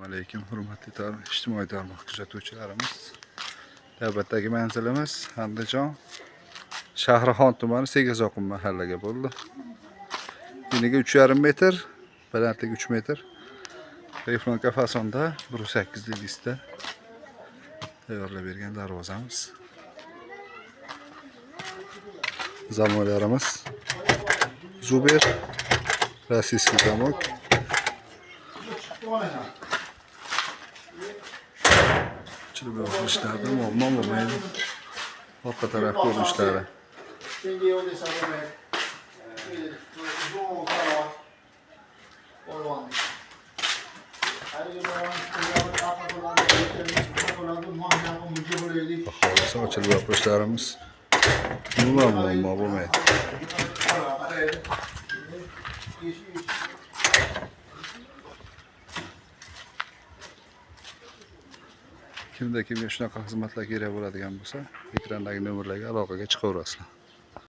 Alaykum hurmatli ijtimoiy tarmoq kuzatuvchilarimiz. Navbatdagi manzilimiz Andijon Shahrixon tumani Segazoqum mahallaga bo'ldi. Eniga 3,5 metr, balandligi 3 metr. Reflonka fasonda 1.8 lidisda tayyorlab bergan darvozamiz. Zamoklarimiz Zuber rossiyskiy zamok. Chilib yo'qishlarda muammo bo'lmaydi. Orqa taraf ko'rinishlari. Xohlasa ochilib yo'qishlarimiz muammo bo'lmaydi. Kimda kimga shunaqa xizmatlar kerak bo'ladigan bo'lsa, ekrandagi nomerlarga aloqaga chiqaverasizlar.